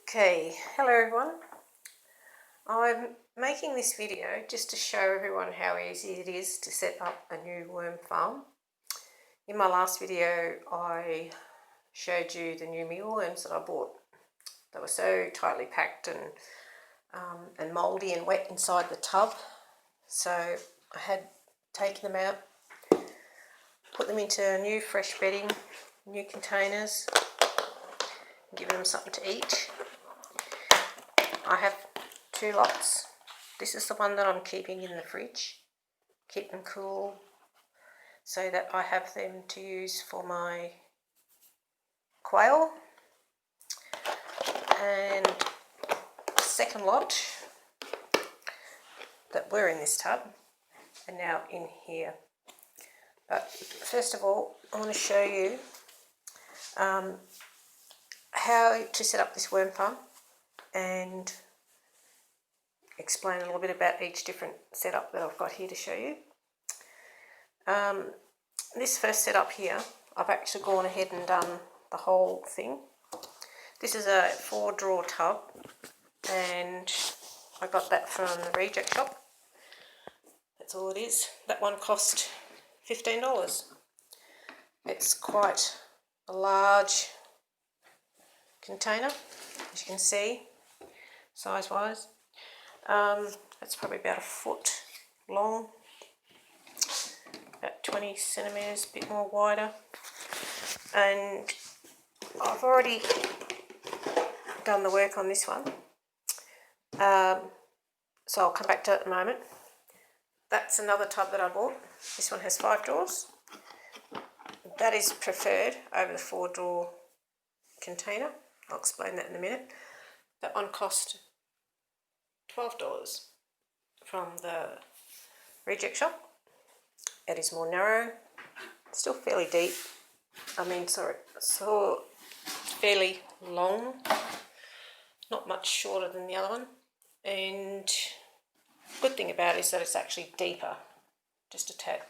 Okay, hello everyone. I'm making this video just to show everyone how easy it is to set up a new worm farm. In my last video I showed you the new mealworms that I bought. They were so tightly packed and mouldy and wet inside the tub, so I had taken them out, put them into new fresh bedding, new containers, and given them something to eat. I have two lots. This is the one that I'm keeping in the fridge, keep them cool so that I have them to use for my quail. And the second lot that were in this tub are now in here. But first of all, I want to show you how to set up this worm farm and explain a little bit about each different setup that I've got here to show you. This first setup here, I've actually gone ahead and done the whole thing. This is a 4-drawer tub and I got that from the reject shop. That's all it is. That one cost $15. It's quite a large container, as you can see, size-wise. It's probably about a foot long, about 20 centimetres, a bit more wider. And I've already done the work on this one, so I'll come back to it in a moment. That's another tub that I bought. This one has 5 drawers. That is preferred over the 4-drawer container. I'll explain that in a minute. That one cost $12 from the reject shop. It is more narrow, still fairly deep. So fairly long, not much shorter than the other one. And good thing about it is that it's actually deeper, just a tad.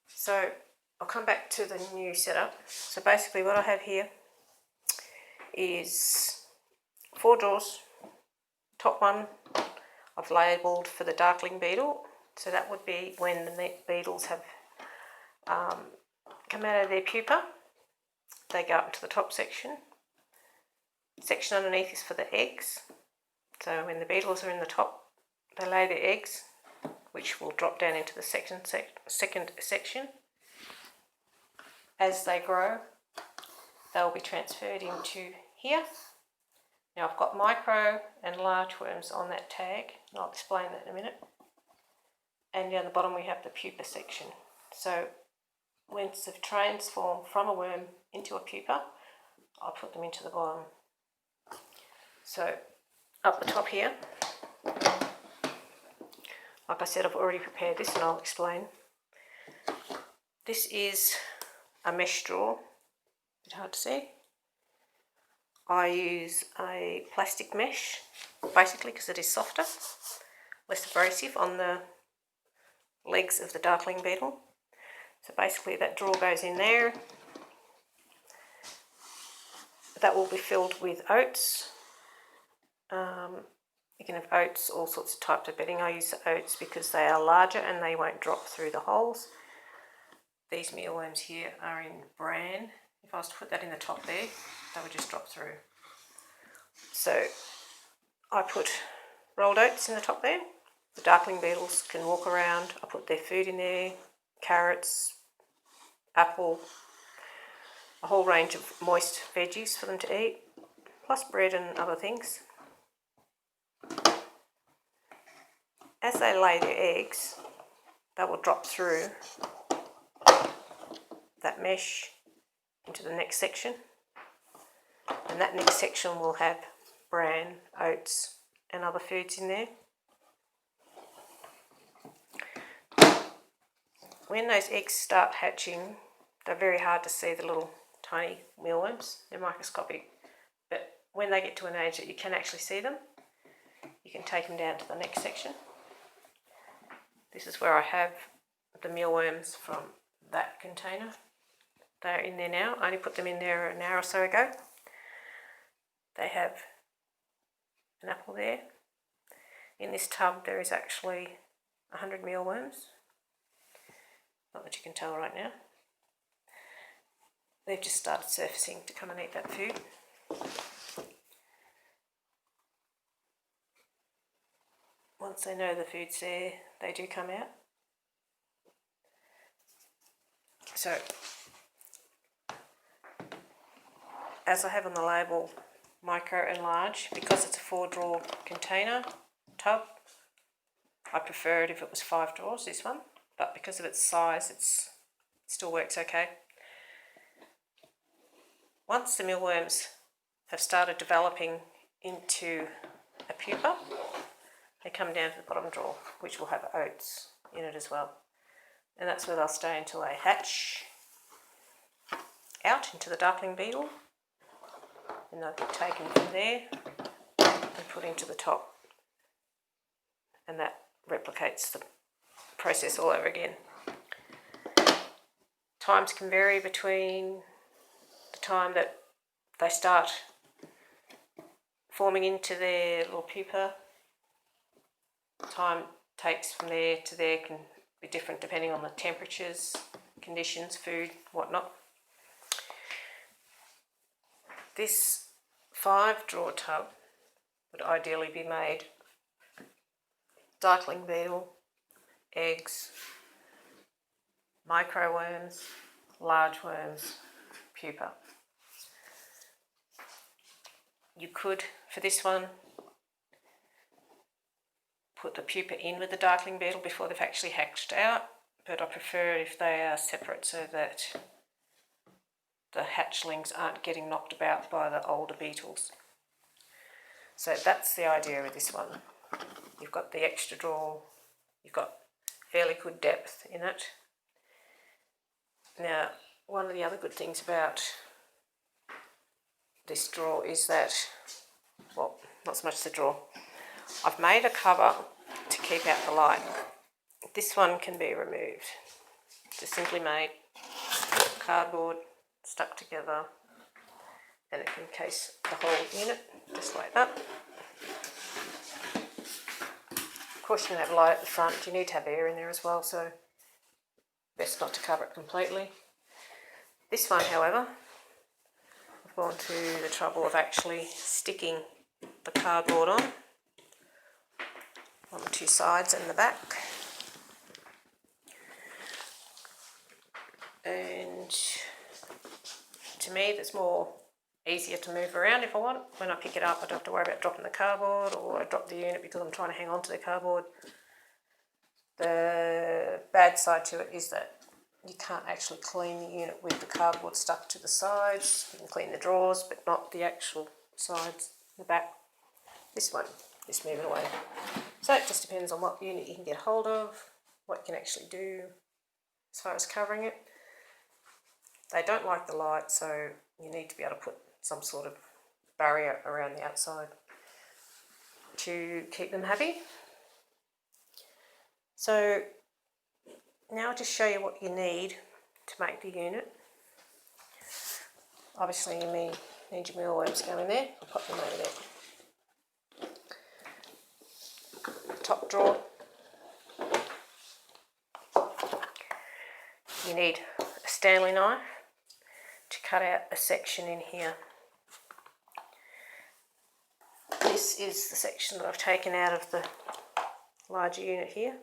So I'll come back to the new setup. So basically what I have here is 4 drawers. Top one I've labelled for the darkling beetle, so that would be when the beetles have come out of their pupa. They go up into the top section. Section underneath is for the eggs, so when the beetles are in the top they lay their eggs, which will drop down into the second section. As they grow they'll be transferred into here. Now I've got micro and large worms on that tag, and I'll explain that in a minute. And down the bottom we have the pupa section. So once they've transformed from a worm into a pupa, I'll put them into the bottom. So up the top here, like I said, I've already prepared this and I'll explain. This is a mesh straw, a bit hard to see. I use a plastic mesh, basically because it is softer, less abrasive on the legs of the darkling beetle. So basically that drawer goes in there. That will be filled with oats. You can have oats, all sorts of types of bedding. I use the oats because they are larger and they won't drop through the holes. These mealworms here are in bran. If I was to put that in the top there, they would just drop through. So I put rolled oats in the top there. The darkling beetles can walk around. I put their food in there, carrots, apple, a whole range of moist veggies for them to eat, plus bread and other things. As they lay their eggs, they will drop through that mesh into the next section, and that next section will have bran, oats and other foods in there. When those eggs start hatching, they're very hard to see, the little tiny mealworms. They're microscopic, but when they get to an age that you can actually see them, you can take them down to the next section. This is where I have the mealworms from that container. They're in there now. I only put them in there an hour or so ago. They have an apple there. In this tub there is actually 100 mealworms. Not that you can tell right now. They've just started surfacing to come and eat that food. Once they know the food's there, they do come out. So, as I have on the label, micro and large, because it's a 4-drawer container tub, I prefer it if it was 5 drawers, this one, but because of its size, it still works okay. Once the mealworms have started developing into a pupa, they come down to the bottom drawer, which will have oats in it as well. And that's where they'll stay until they hatch out into the darkling beetle. And they'll get taken from there and put into the top. And that replicates the process all over again. Times can vary between the time that they start forming into their little pupa. Time takes from there to there can be different depending on the temperatures, conditions, food, whatnot. This 5-drawer tub would ideally be made darkling beetle, eggs, microworms, large worms, pupa. You could, for this one, put the pupa in with the darkling beetle before they've actually hatched out, but I prefer if they are separate so that the hatchlings aren't getting knocked about by the older beetles. So that's the idea with this one. You've got the extra drawer, you've got fairly good depth in it. Now, one of the other good things about this drawer is that, well, not so much the drawer, I've made a cover to keep out the light. This one can be removed. Just simply made cardboard, stuck together, and it can encase the whole unit, just like that. Of course, you can have light at the front. You need to have air in there as well, so best not to cover it completely. This one, however, I've gone to the trouble of actually sticking the cardboard on the 2 sides and the back. And to me, that's more easier to move around if I want. When I pick it up, I don't have to worry about dropping the cardboard, or I drop the unit because I'm trying to hang on to the cardboard. The bad side to it is that you can't actually clean the unit with the cardboard stuck to the sides. You can clean the drawers, but not the actual sides, the back. This one, just move it away. So it just depends on what unit you can get hold of, what you can actually do as far as covering it. They don't like the light, so you need to be able to put some sort of barrier around the outside to keep them happy. So now I'll just show you what you need to make the unit. Obviously you need your mealworms going there. I'll pop them over there. Top drawer. You need a Stanley knife to cut out a section in here. This is the section that I've taken out of the larger unit here.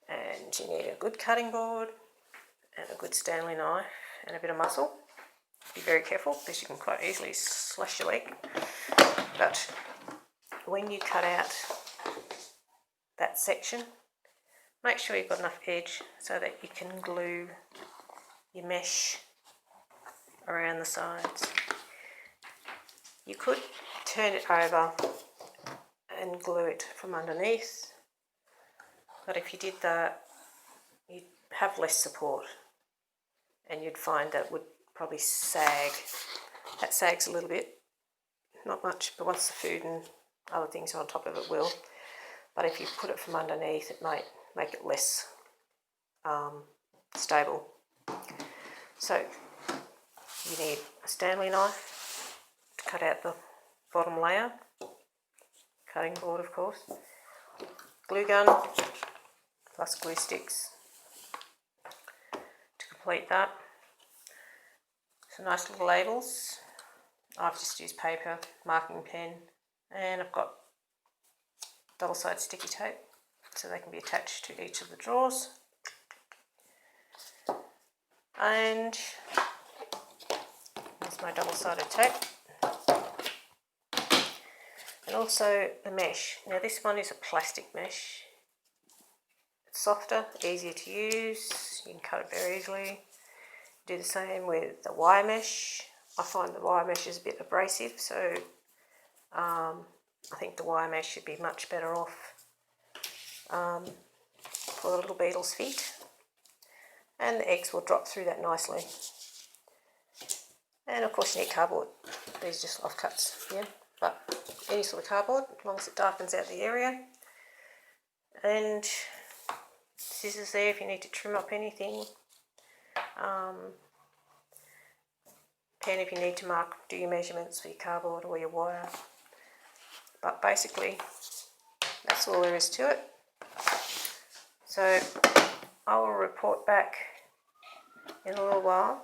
And you need a good cutting board and a good Stanley knife and a bit of muscle. Be very careful because you can quite easily slash your leg. But when you cut out that section, make sure you've got enough edge so that you can glue your mesh around the sides. You could turn it over and glue it from underneath, but if you did that, you'd have less support and you'd find that it would probably sag. That sags a little bit, not much, but once the food and other things are on top of it will. But if you put it from underneath, it might make it less stable. So you need a Stanley knife to cut out the bottom layer. cutting board of course, glue gun plus glue sticks to complete that. Some nice little labels. I've just used paper, marking pen, and I've got double-sided sticky tape so they can be attached to each of the drawers. And there's my double-sided tape. And also the mesh. Now this one is a plastic mesh. It's softer, easier to use, you can cut it very easily. Do the same with the wire mesh. I find the wire mesh is a bit abrasive, so I think the wire mesh should be much better off for the little beetle's feet. And the eggs will drop through that nicely. And of course you need cardboard. These are just offcuts, yeah, but any sort of cardboard, as long as it darkens out the area. And scissors there if you need to trim up anything. Pen if you need to do your measurements for your cardboard or your wire. But basically, that's all there is to it. So I will report back in a little while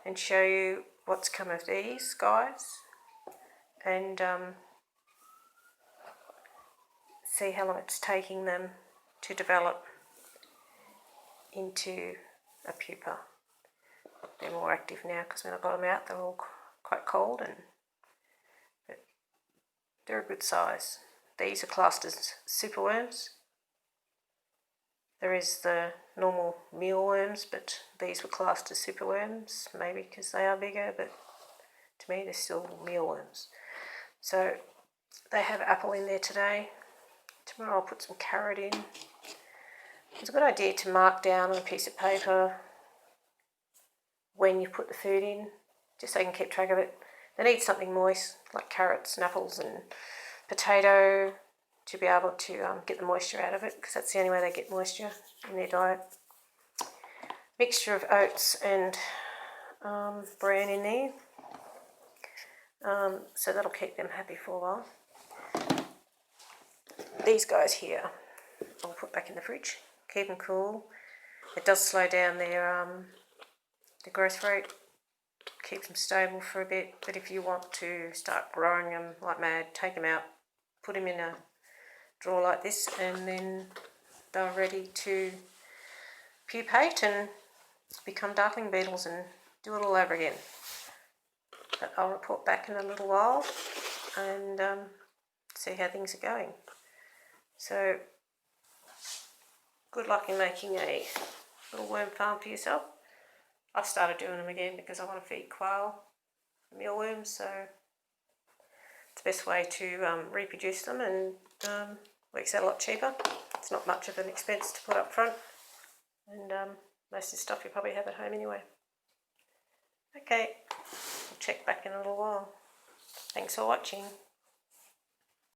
and show you what's come of these guys, and see how long it's taking them to develop into a pupa. They're more active now because when I got them out they're all quite cold, but they're a good size. These are classed as superworms. There is the normal mealworms, but these were classed as superworms, maybe because they are bigger, but to me they're still mealworms. So they have apple in there today. Tomorrow I'll put some carrot in. It's a good idea to mark down on a piece of paper when you put the food in, just so you can keep track of it. They need something moist, like carrots and apples and potato, to be able to get the moisture out of it, because that's the only way they get moisture in their diet. Mixture of oats and bran in there, so that'll keep them happy for a while. These guys here I'll put back in the fridge, keep them cool. It does slow down their growth rate, keeps them stable for a bit, but if you want to start growing them like mad, take them out, put them in a drawer like this, and then they're ready to pupate and become darkling beetles and do it all over again. But I'll report back in a little while and see how things are going. So good luck in making a little worm farm for yourself. I've started doing them again because I want to feed quail mealworms, so it's the best way to reproduce them, and works out a lot cheaper. It's not much of an expense to put up front, and most of the stuff you probably have at home anyway. Okay, I'll check back in a little while. Thanks for watching.